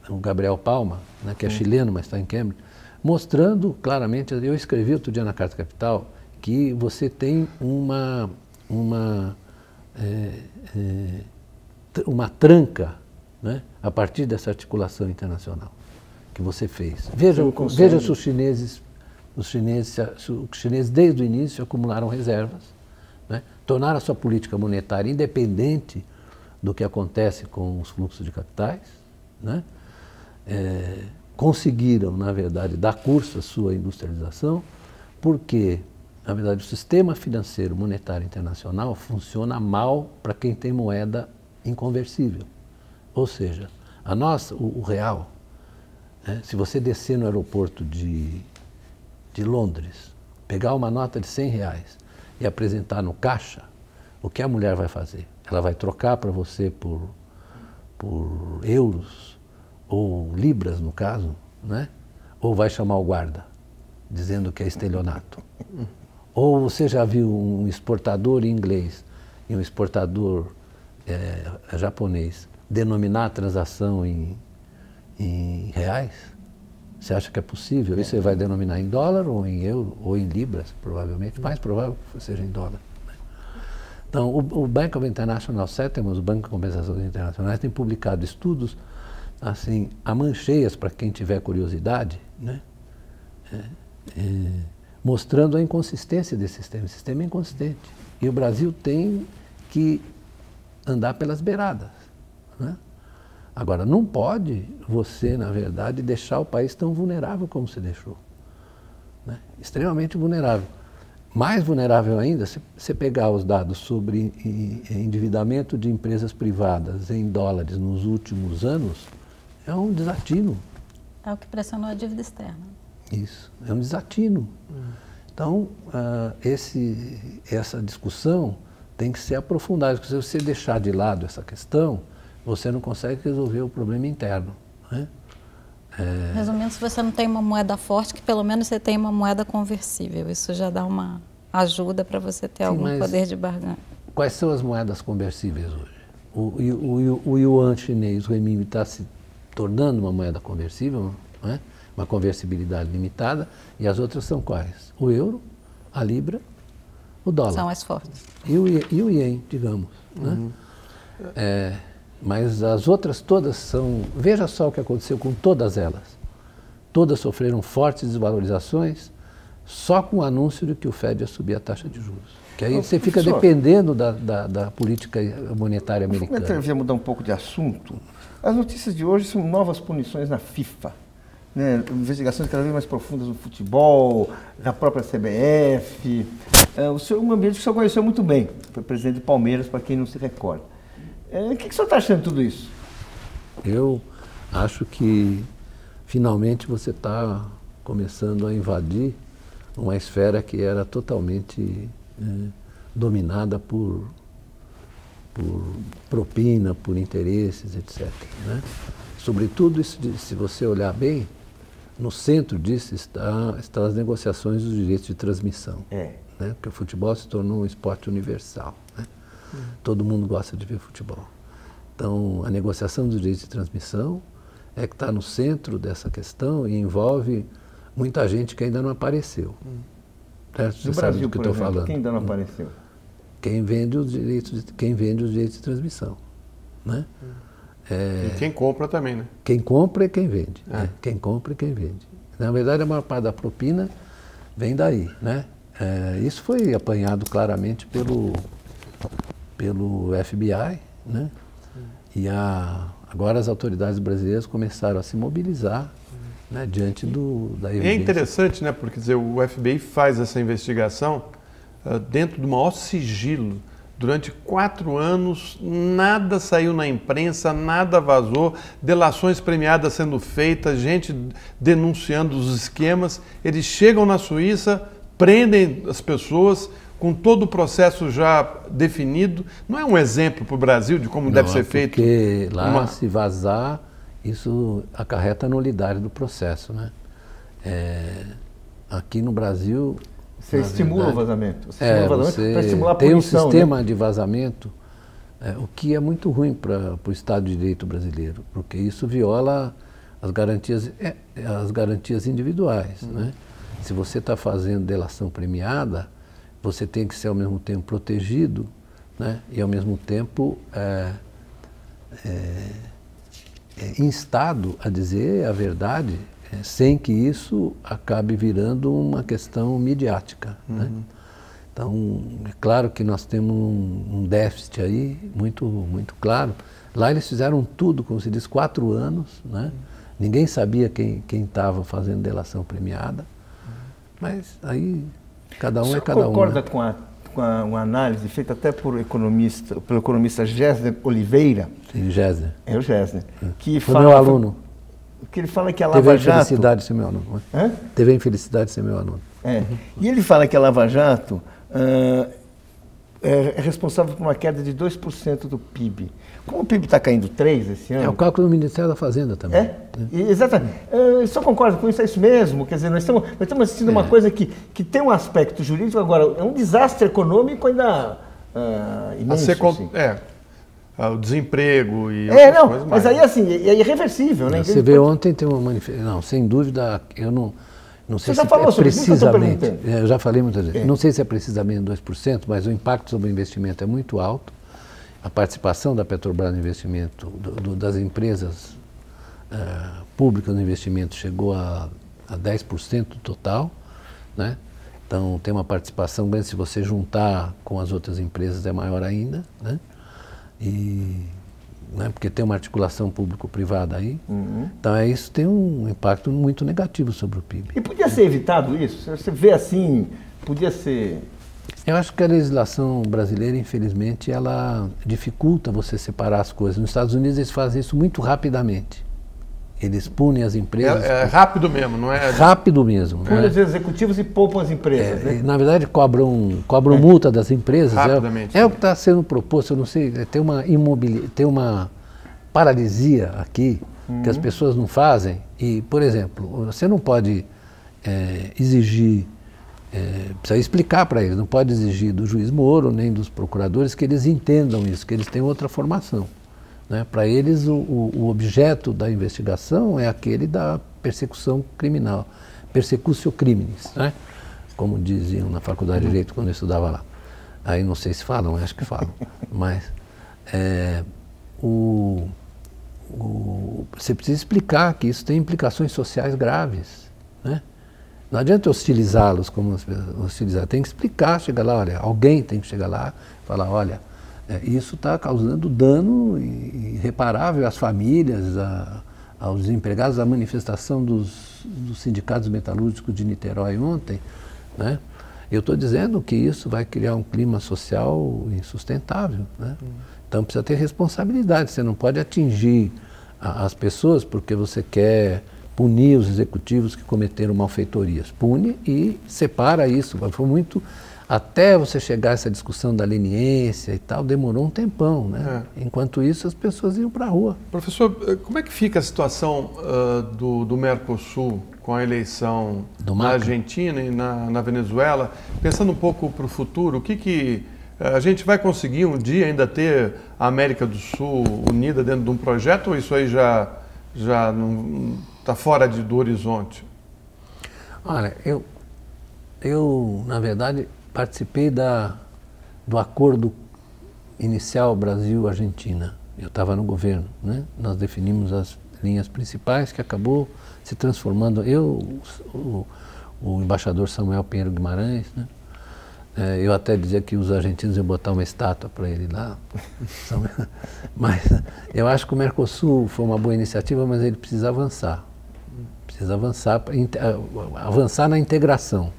o Gabriel Palma, né, que é chileno, mas está em Cambridge, mostrando claramente, eu escrevi outro dia na Carta Capital, que você tem uma tranca, né, a partir dessa articulação internacional que você fez. Veja se os chineses desde o início acumularam reservas, né, tornaram a sua política monetária independente do que acontece com os fluxos de capitais, né, conseguiram, na verdade, dar curso à sua industrialização, porque, na verdade, o sistema financeiro monetário internacional funciona mal para quem tem moeda inconversível. Ou seja, o real, né, se você descer no aeroporto de Londres, pegar uma nota de R$100 e apresentar no caixa, o que a mulher vai fazer? Ela vai trocar para você por euros, ou libras, no caso, né? Ou vai chamar o guarda, dizendo que é estelionato. Ou você já viu um exportador inglês e um exportador japonês denominar a transação em reais? Você acha que é possível? Isso você vai denominar em dólar, ou em euro, ou em libras, provavelmente. Mais provável que seja em dólar. Então, o Bank of International Settlements, o Banco de Compensações Internacionais, tem publicado estudos assim, a mancheias, para quem tiver curiosidade, né? Mostrando a inconsistência desse sistema. O sistema é inconsistente. E o Brasil tem que andar pelas beiradas, né? Agora, não pode você, na verdade, deixar o país tão vulnerável como você deixou, né? Extremamente vulnerável. Mais vulnerável ainda, se você pegar os dados sobre endividamento de empresas privadas em dólares nos últimos anos, é um desatino. É o que pressionou a dívida externa. Isso, é um desatino. Então, essa discussão tem que ser aprofundada, porque se você deixar de lado essa questão, você não consegue resolver o problema interno, né? Resumindo, se você não tem uma moeda forte, que pelo menos você tem uma moeda conversível. Isso já dá uma ajuda para você ter algum poder de barganha. Quais são as moedas conversíveis hoje? O yuan chinês, o renminbi, está se tornando uma moeda conversível, né? Uma conversibilidade limitada, e as outras são quais? O euro, a libra, o dólar. São as fortes. E o ien, digamos, né? Mas as outras todas são... Veja só o que aconteceu com todas elas. Todas sofreram fortes desvalorizações só com o anúncio de que o Fed ia subir a taxa de juros. Que aí você fica dependendo da política monetária americana. Eu queria mudar um pouco de assunto. As notícias de hoje são novas punições na FIFA, né? Investigações cada vez mais profundas no futebol, na própria CBF. Um ambiente que o senhor conheceu muito bem, foi presidente do Palmeiras, para quem não se recorda. O que o senhor está achando de tudo isso? Eu acho que finalmente você está começando a invadir uma esfera que era totalmente dominada por propina, por interesses, etc. Né? Sobretudo, se você olhar bem, no centro disso estão as negociações dos direitos de transmissão. Né? Porque o futebol se tornou um esporte universal. Né? Todo mundo gosta de ver futebol. Então, a negociação dos direitos de transmissão é que está no centro dessa questão e envolve muita gente que ainda não apareceu. Você No sabe Brasil, do que por eu estou exemplo, falando. quem ainda não apareceu? Quem vende os direitos de transmissão, né? E quem compra também, né? Quem compra e quem vende. Né? Quem compra e quem vende. Na verdade, a maior parte da propina vem daí, né? Isso foi apanhado claramente pelo FBI, né? E agora as autoridades brasileiras começaram a se mobilizar, né, diante da evidência. É interessante, né? Porque quer dizer, o FBI faz essa investigação dentro do maior sigilo. Durante 4 anos, nada saiu na imprensa, nada vazou, delações premiadas sendo feitas, gente denunciando os esquemas. Eles chegam na Suíça, prendem as pessoas com todo o processo já definido. Não é um exemplo para o Brasil de como deve ser feito? Porque lá, se vazar, isso acarreta a nulidade do processo, né? Aqui no Brasil... Você estimula o vazamento. Você para estimular a tem punição, um sistema, né, de vazamento, o que é muito ruim para o Estado de Direito brasileiro, porque isso viola as garantias individuais, né? Se você está fazendo delação premiada, você tem que ser ao mesmo tempo protegido, né? E ao mesmo tempo instado a dizer a verdade, sem que isso acabe virando uma questão midiática, né? Então, é claro que nós temos um déficit aí muito, muito claro. Lá eles fizeram tudo, como se diz, 4 anos, né? Ninguém sabia quem estava fazendo delação premiada, mas aí cada um é cada um. Você concorda, né, com uma análise feita até pelo economista Gessner Oliveira? Sim, Gessner. É o Gessner. Que Foi fala, meu aluno. Que ele fala que a Teve Lava a Jato... infelicidade de ser meu aluno. Hã? Teve a infelicidade de ser meu aluno. E ele fala que a Lava Jato é responsável por uma queda de 2% do PIB. Como o PIB está caindo 3% esse ano... É o cálculo do Ministério da Fazenda também. Exatamente. Eu só concordo com isso, é isso mesmo. Quer dizer, nós estamos assistindo uma coisa que tem um aspecto jurídico, agora é um desastre econômico ainda imenso. O desemprego e outras coisas mas aí assim, é irreversível, né? Você vê ontem tem uma manifestação... Não, sem dúvida, eu não sei Você já se falou é sobre isso, precisamente... eu estou eu já falei muitas vezes. Não sei se é precisamente 2%, mas o impacto sobre o investimento é muito alto. A participação da Petrobras no investimento, das empresas públicas no investimento chegou a 10% do total, né? Então tem uma participação grande, se você juntar com as outras empresas é maior ainda, né? Né, porque tem uma articulação público-privada aí. Então isso tem um impacto muito negativo sobre o PIB. E podia ser evitado isso? Você vê assim, podia ser... Eu acho que a legislação brasileira, infelizmente, ela dificulta você separar as coisas. Nos Estados Unidos eles fazem isso muito rapidamente. Eles punem as empresas... É rápido mesmo, não é? Rápido mesmo. Punem os executivos e poupam as empresas, né? Na verdade, cobram multa das empresas. Rapidamente. É o que está sendo proposto, eu não sei, tem uma paralisia aqui que as pessoas não fazem. E, por exemplo, você não pode exigir... precisa explicar para eles, não pode exigir do juiz Moro nem dos procuradores que eles entendam isso, que eles têm outra formação, né? Para eles o objeto da investigação é aquele da persecução criminal, persecutio criminis, né? Como diziam na Faculdade de Direito quando eu estudava lá. Aí não sei se falam, acho que falam, mas você precisa explicar que isso tem implicações sociais graves, né? Não adianta hostilizá-los como hostilizar, tem que explicar, chegar lá, olha, alguém tem que chegar lá e falar, olha, isso está causando dano irreparável às famílias, aos desempregados, a manifestação dos sindicatos metalúrgicos de Niterói ontem, né? Eu estou dizendo que isso vai criar um clima social insustentável, né? Então precisa ter responsabilidade, você não pode atingir as pessoas porque você quer punir os executivos que cometeram malfeitorias. Pune e separa isso. Foi muito... Até você chegar a essa discussão da leniência e tal, demorou um tempão, né? Enquanto isso, as pessoas iam para a rua. Professor, como é que fica a situação do Mercosul com a eleição na Argentina e na Venezuela? Pensando um pouco para o futuro, o que a gente vai conseguir um dia ainda ter a América do Sul unida dentro de um projeto ou isso aí já não está fora do horizonte? Olha, Eu, na verdade, participei do acordo inicial Brasil-Argentina. Eu estava no governo, né? Nós definimos as linhas principais que acabou se transformando. O embaixador Samuel Pinheiro Guimarães, né? Eu até dizia que os argentinos iam botar uma estátua para ele lá. Mas eu acho que o Mercosul foi uma boa iniciativa, mas ele precisa avançar. Precisa avançar na integração.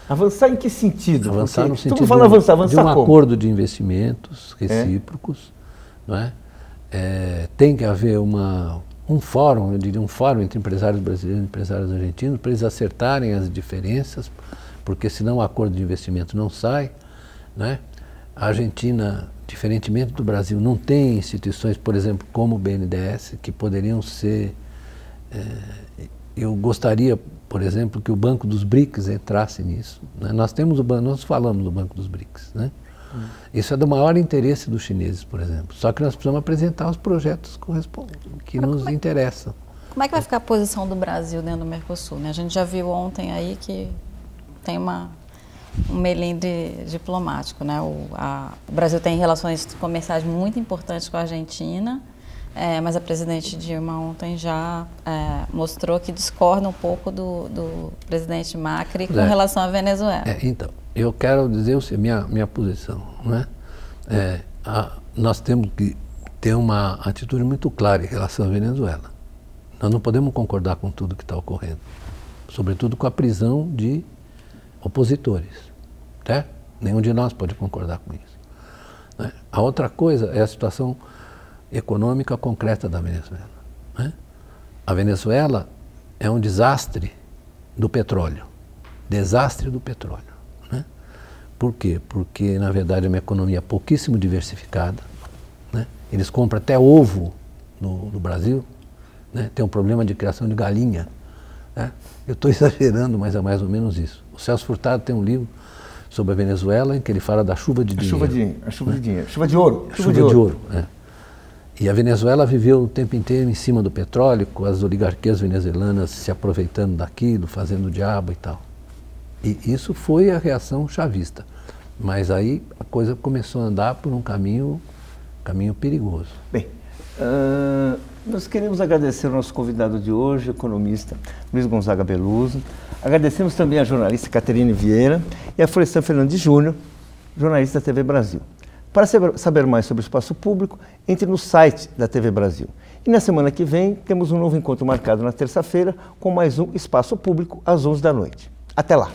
Avançar em que sentido? Avançar no sentido avançar de um como? acordo de investimentos recíprocos, não é? Tem que haver um fórum, eu diria um fórum entre empresários brasileiros e empresários argentinos para eles acertarem as diferenças, porque senão o acordo de investimento não sai, né? A Argentina, diferentemente do Brasil, não tem instituições, por exemplo, como o BNDES, que poderiam ser... eu gostaria, por exemplo, que o Banco dos BRICS entrasse nisso, né? Nós falamos do Banco dos BRICS, né? Isso é do maior interesse dos chineses, por exemplo. Só que nós precisamos apresentar os projetos que nos interessam. Como é que vai ficar a posição do Brasil dentro do Mercosul, né? A gente já viu ontem aí que tem um melindre diplomático, né? O Brasil tem relações comerciais muito importantes com a Argentina, mas a presidente Dilma ontem já mostrou que discorda um pouco do presidente Macri com relação à Venezuela. Então, eu quero dizer minha posição, né? Nós temos que ter uma atitude muito clara em relação à Venezuela. Nós não podemos concordar com tudo que está ocorrendo, sobretudo com a prisão de opositores, certo? Nenhum de nós pode concordar com isso, né? A outra coisa é a situação econômica concreta da Venezuela, né? A Venezuela é um desastre do petróleo, né? Por quê? Porque, na verdade, é uma economia pouquíssimo diversificada, né? Eles compram até ovo no Brasil, né? Tem um problema de criação de galinha, né? Eu estou exagerando, mas é mais ou menos isso. O Celso Furtado tem um livro sobre a Venezuela em que ele fala da chuva de dinheiro. Chuva de dinheiro. Chuva de ouro. Chuva de ouro. E a Venezuela viveu o tempo inteiro em cima do petróleo, com as oligarquias venezuelanas se aproveitando daquilo, fazendo o diabo e tal. E isso foi a reação chavista. Mas aí a coisa começou a andar por um caminho perigoso. Bem, nós queremos agradecer ao nosso convidado de hoje, o economista Luiz Gonzaga Beluso. Agradecemos também à jornalista Caterine Vieira e a Florestan Fernandes Júnior, jornalista da TV Brasil. Para saber mais sobre o espaço público, entre no site da TV Brasil. E na semana que vem, temos um novo encontro marcado na terça-feira com mais um Espaço Público às 11 da noite. Até lá!